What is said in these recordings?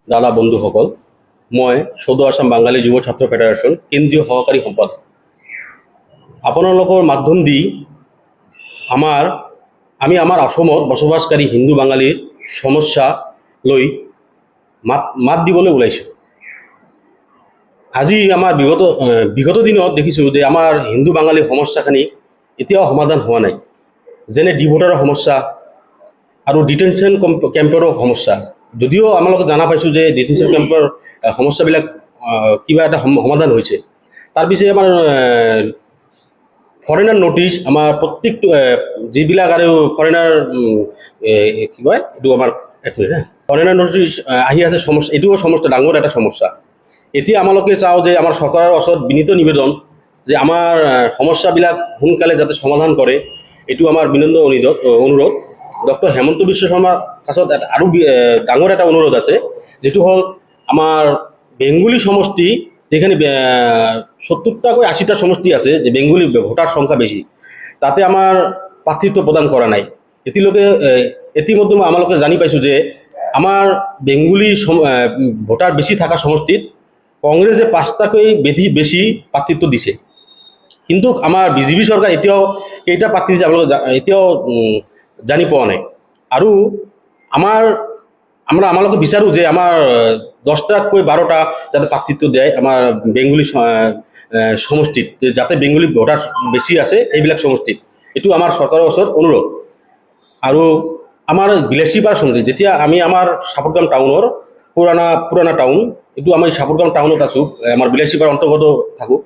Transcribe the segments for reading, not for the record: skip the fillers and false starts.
দাদা বন্ধুসকল, মই সৌদ আসাম বাঙালী যুৱ ছাত্ৰ ফেডাৰেশ্যন কেন্দ্ৰীয় সহকাৰী সম্পাদক। আপোনালোকৰ মাধ্যম দি আমি আমাৰ অসমত বসবাসকাৰী হিন্দু বাঙালীৰ সমস্যা লৈ মাত দিবলৈ ওলাইছোঁ। আজি আমাৰ বিগত দিনত দেখিছোঁ যে আমাৰ হিন্দু বাঙালী সমস্যাখিনি এতিয়াও সমাধান হোৱা নাই। যেনে ডিভোটাৰৰ সমস্যা আৰু ডিটেনশ্যন কেম্পৰো সমস্যা। যদিও আমালোকে জানা পাইছোঁ যে ডিটেনশ্যন কেম্পৰ সমস্যাবিলাক কিবা এটা সমাধান হৈছে, তাৰ পিছে আমাৰ ফৰেনাৰ নটিচ আমাৰ প্ৰত্যেকটো যিবিলাক আৰু ফৰেনাৰ কি কয় এইটো আমাৰ ফৰেনাৰ নটিচ আহি আছে সমস্যা, এইটোও সমস্যা, ডাঙৰ এটা সমস্যা। এতিয়া আমালোকে চাওঁ যে আমাৰ চৰকাৰৰ ওচৰত বিনীত নিবেদন যে আমাৰ সমস্যাবিলাক সোনকালে যাতে সমাধান কৰে, এইটো আমাৰ বিনম্ৰ অনুৰোধ। ডক্টৰ হেমন্ত বিশ্ব শৰ্মাৰ কাছত আৰু ডাঙৰ এটা অনুৰোধ আছে, যেটো হ'ল আমাৰ বেংগলী সমষ্টি, যেখানে 70টাকৈ 80টা সমষ্টি আছে, যে বেংগলী ভোটাৰ সংখ্যা বেছি, তাতে আমাৰ প্ৰাৰ্থিত্ব প্ৰদান কৰা নাই। ইতিমধ্যে আমালোকে জানি পাইছোঁ যে আমাৰ বেংগলী ভোটাৰ বেছি থকা সমষ্টিত কংগ্ৰেছে 5টাকৈ বেছি প্ৰাৰ্থিত্ব দিছে। কিন্তু আমাৰ বিজেপি চৰকাৰ এতিয়াও কেইটা প্ৰাৰ্থী দিছে আপোনালোকে এতিয়াও জানি পোৱা নাই। আৰু আমালোকে বিচাৰোঁ যে আমাৰ 10টাকৈ 12টা যাতে প্ৰাৰ্থিত্ব দিয়ে আমাৰ বেংগলী সমষ্টিত, যাতে বেংগলী ভোটাৰ বেছি আছে এইবিলাক সমষ্টিত। এইটো আমাৰ চৰকাৰৰ ওচৰত অনুৰোধ। আৰু আমাৰ বিলাসীপাৰা সমষ্টি, যেতিয়া আমি আমাৰ চাপৰগ্ৰাম টাউনৰ পুৰাণা টাউন, এইটো আমি চাপৰগ্ৰাম টাউনত আছোঁ, আমাৰ বিলাসীপাৰা অন্তৰ্গত থাকোঁ।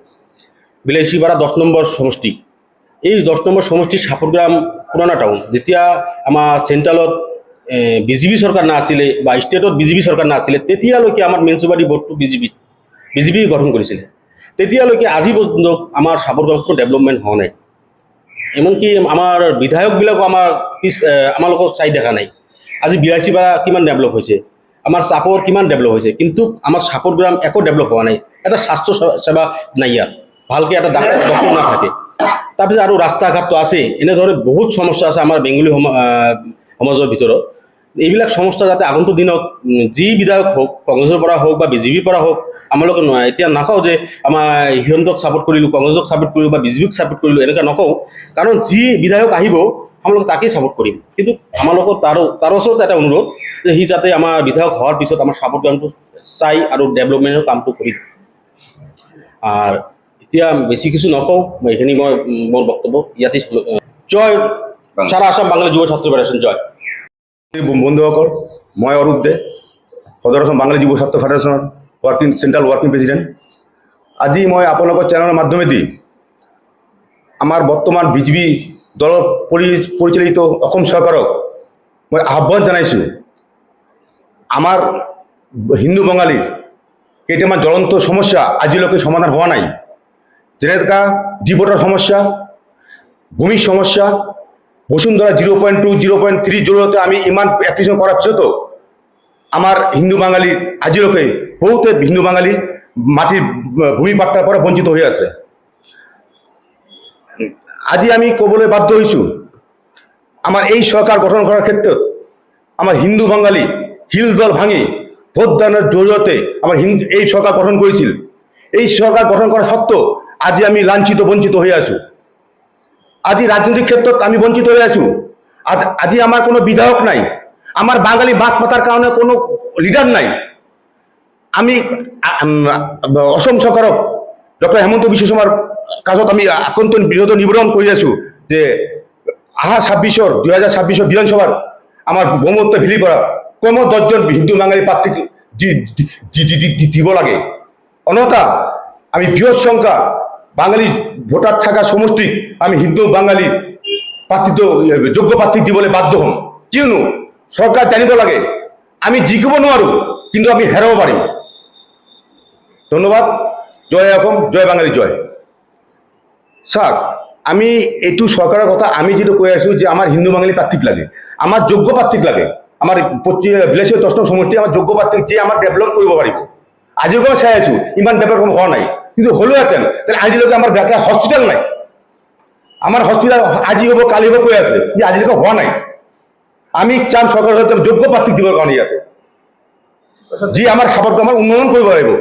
বিলাসীপাৰা 10 নম্বৰ সমষ্টি, এই 10 নম্বৰ সমষ্টি চাপৰগ্ৰাম পুৰাণা টাউন, যেতিয়া আমাৰ চেণ্ট্ৰেলত বিজেপি চৰকাৰ নাছিলে বা ষ্টেটত বিজেপি চৰকাৰ নাছিলে, তেতিয়ালৈকে আমাৰ মিউনিচিপালিটি বৰ্ডটো বিজেপি গঠন কৰিছিলে। তেতিয়ালৈকে আজি পৰ্যন্ত আমাৰ চাপৰগ্ৰামটো ডেভেলপমেণ্ট হোৱা নাই। এমনকি আমাৰ বিধায়কবিলাকো আমালোকক চাই দেখা নাই। আজি বিলাসীপাৰা কিমান ডেভেলপ হৈছে, আমাৰ চাপৰ কিমান ডেভেলপ হৈছে, কিন্তু আমাৰ চাপৰগ্ৰাম একো ডেভেলপ হোৱা নাই। এটা স্বাস্থ্য সেৱা নাই, ইয়াত ভালকৈ এটা ডক্টৰ নাথাকে। তাৰপিছত আৰু ৰাস্তা ঘাটটো আছে, এনেধৰণে বহুত সমস্যা আছে আমাৰ বেংগলী সমাজৰ ভিতৰত। এইবিলাক সমস্যা যাতে আগন্তুক দিনত যি বিধায়ক হওক, কংগ্ৰেছৰ পৰা হওক বা বিজেপিৰ পৰা হওক, আমালোকে এতিয়া নকওঁ যে আমাৰ সিহঁতক ছাপোৰ্ট কৰিলোঁ, কংগ্ৰেছক ছাপোৰ্ট কৰিলোঁ বা বিজেপিক ছাপোৰ্ট কৰিলোঁ, এনেকুৱা নকওঁ। কাৰণ যি বিধায়ক আহিব আমালোকে তাকেই ছাপোৰ্ট কৰিম। কিন্তু আমালোকৰ তাৰ ওচৰত এটা অনুৰোধ যে সি যাতে আমাৰ বিধায়ক হোৱাৰ পিছত আমাৰ চাপৰগ্ৰামটো চাই আৰু ডেভেলপমেণ্টৰ কামটো কৰি। আর এতিয়া বেছি কিছু নকওঁ, এইখিনি মোৰ বক্তব্য ইয়াতে। জয় সারা আসাম বাঙালী যুৱ ছাত্ৰ ফেডাৰেশ্যন, জয়। বন্ধুসকল, মই অৰূপ দে, সদৰ অসম বাঙালী যুৱ ছাত্ৰ ফেডাৰেশ্যনৰ চেণ্ট্ৰেল ৱৰ্কিং প্ৰেচিডেণ্ট। আজি মই আপোনালোকৰ চেনেলৰ মাধ্যমেদি আমাৰ বৰ্তমান বিজেপি দলৰ পৰিচালিত অসম চৰকাৰক মই আহ্বান জনাইছোঁ, আমাৰ হিন্দু বাঙালীৰ কেইটামান জ্বলন্ত সমস্যা আজিলৈকে সমাধান হোৱা নাই। যেনেকা ডিভোটাৰ সমস্যা, ভূমিৰ সমস্যা। বসুন্ধরা 0.2, 0.3 জৰিয়তে আমি ইমান এপ্লিকেশ্যন কৰাৰ পিছতো আমাৰ হিন্দু বাঙালী আজিলৈকে বহুতে হিন্দু বাঙালী মাটিৰ ভূমি পাট্টাৰ পৰা বঞ্চিত হৈ আছে। আজি আমি ক'বলৈ বাধ্য হৈছোঁ, আমাৰ এই চৰকাৰ গঠন কৰাৰ ক্ষেত্ৰত আমাৰ হিন্দু বাঙালী শিল দল ভাঙি ভোটদানৰ জৰিয়তে আমাৰ এই চৰকাৰ গঠন কৰিছিল। এই চৰকাৰ গঠন কৰাৰ সত্ত্বেও আজি আমি লাঞ্ছিত বঞ্চিত হৈ আছোঁ। আজি রাজনৈতিক ক্ষেত্ৰত আমি বঞ্চিত হৈ আছোঁ। আজি আমাৰ কোনো বিধায়ক নাই, আমাৰ বাঙালী মাত মাতাৰ কাৰণে কোনো লিডাৰ নাই। আমি অসম চৰকাৰক ডক্টৰ হেমন্ত বিশ্ব শৰ্মাৰ কাষত আমি আকুণ্ঠ নিবেদন কৰি আছোঁ যে অহা 2026 বিধানসভাৰ আমাৰ ব্ৰহ্মপুত্ৰ ভেলীৰ পৰা কমেও 10জন হিন্দু বাঙালী প্ৰাৰ্থীক দিব লাগে। অন্যথা আমি বৃহৎ সংখ্যা বাঙালী ভোটার থাকা সমষ্টিত আমি হিন্দু বাঙালী যোগ্য প্ৰাৰ্থীক দিবলৈ বাধ্য হ'ম। কিয়নো চৰকাৰ জানিব লাগে আমি জিকিব নোৱাৰোঁ, কিন্তু আমি হেৰাব পাৰিম। ধন্যবাদ। জয় অসম, জয় বাঙালী, জয়। চাওক, আমি এইটো চৰকাৰৰ কথা আমি যিটো কৈ আছোঁ যে আমাৰ হিন্দু বাঙালী প্ৰাৰ্থীক লাগে, আমাৰ যোগ্য প্ৰাৰ্থীক লাগে। আমাৰ 10 নং সমষ্টি আমাৰ যোগ্য প্ৰাৰ্থীক যে আমাৰ ডেভেলপ কৰিব পাৰিব। আজিলৈকে মই চাই আছোঁ ইমান ডেভেলপ হোৱা নাই, কিন্তু হ'লোহেঁতেন তাহলে আজিলৈকে আমাৰ বেটা হস্পিটেল নাই। আমার হসপিটাল আজি হব কালি হব কৈ আছে, যে আজিলৈকে হোৱা নাই। আমি চাম চৰকাৰৰ যোগ্য প্ৰাৰ্থীক দিবৰ কাৰণে ইয়াতে। যি আমাৰ সাবৰগামৰ উন্নয়ন কৰিব লাগিব।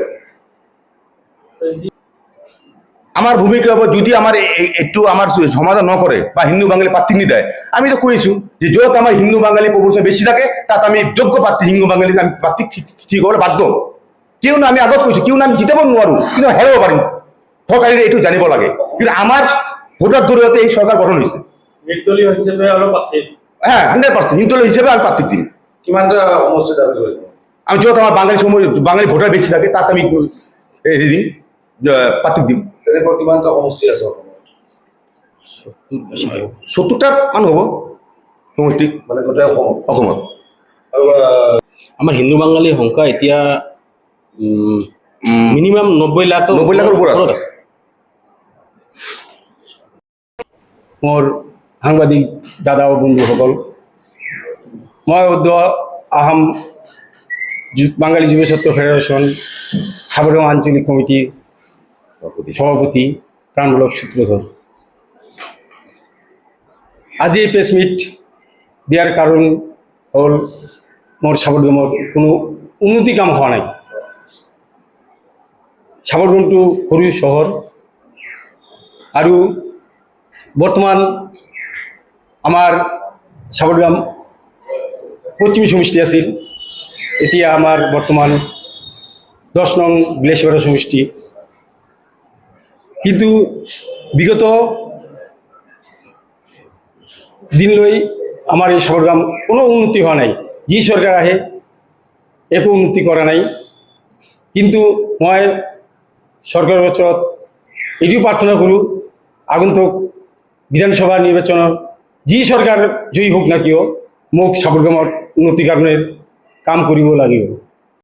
আমার ভূমিকা হব যদি আমার একটু আমার সমাধান নকরে বা হিন্দু বাঙালি প্রার্থী নিদেয়, আমি তো কইছো যে যত আমার হিন্দু বাঙালি প্রপোর্শন বেশি থাকে তাতে আমি যোগ্য প্রার্থী হিন্দু বাঙালি আমি প্রার্থী ঠিক হলে বাধ্য। কেউ না, আমি আগত কৈছো কেউ না আমি জিতাব নোৱাৰো কিন্তু হেৰাব পাৰিম। সরকারের এইটো জানিব লাগে। কিন্তু আমার ভোটার জরিয়তে এই সরকার গঠন হয়েছে। নির্দলীয় হিসেবে অলপ পাতিল। হ্যাঁ 100% নির্দলীয় হিসেবে আমি প্রার্থী দিন। কিমানটা সমষ্টি দাবি কৰিছে? আমি যত আমার বাঙালি ভোটার বেশি থাকে তাতে আমি হেৰি দিম, প্রার্থী দিম। তেনেকুৱা কিমানটা সমষ্টি আছে অসমত? 70টা মান হ'ব সমষ্টি মানে গোটেই অসমত। অসমত। আৰু আমাৰ হিন্দু বাঙালী সংখ্যা এতিয়া মিনিমাম 90 লাখ 90 লাখৰ ওপৰত আছে। মোৰ সাংবাদিক দাদা ও বন্ধুসকল, মই আসাম বাঙালী যুৱ ছাত্ৰ ফেডাৰেশ্যন সাবৰগাঁও আঞ্চলিক কমিটিৰ সভাপতি প্ৰাণমূলক সূত্ৰধৰ। আজি এই প্ৰেছ মিট দিয়াৰ কাৰণ হ'ল মোৰ সাবৰগাঁৱৰ কোনো উন্নতি কাম হোৱা নাই। সাবৰগাঁওটো সৰু চহৰ আৰু বৰ্তমান আমাৰ সাবৰগাঁও পশ্চিম সমষ্টি আছিল, এতিয়া আমাৰ বৰ্তমান 10 নং গ্লেচিয়াৰ সমষ্টি। কিন্তু বিগত দিনলৈ আমাৰ এই সাবৰগাঁও কোনো উন্নতি হোৱা নাই। যি চৰকাৰ আহে একো উন্নতি কৰা নাই। কিন্তু মই চৰকাৰৰ ওচৰত এইটো প্ৰাৰ্থনা কৰোঁ, আগন্তুক বিধানসভা নিৰ্বাচনৰ যি চৰকাৰ জয়ী হোক না কিয় মোক সাবৰগাঁৱৰ উন্নতিৰ কাৰণে কাম কৰিব লাগিব।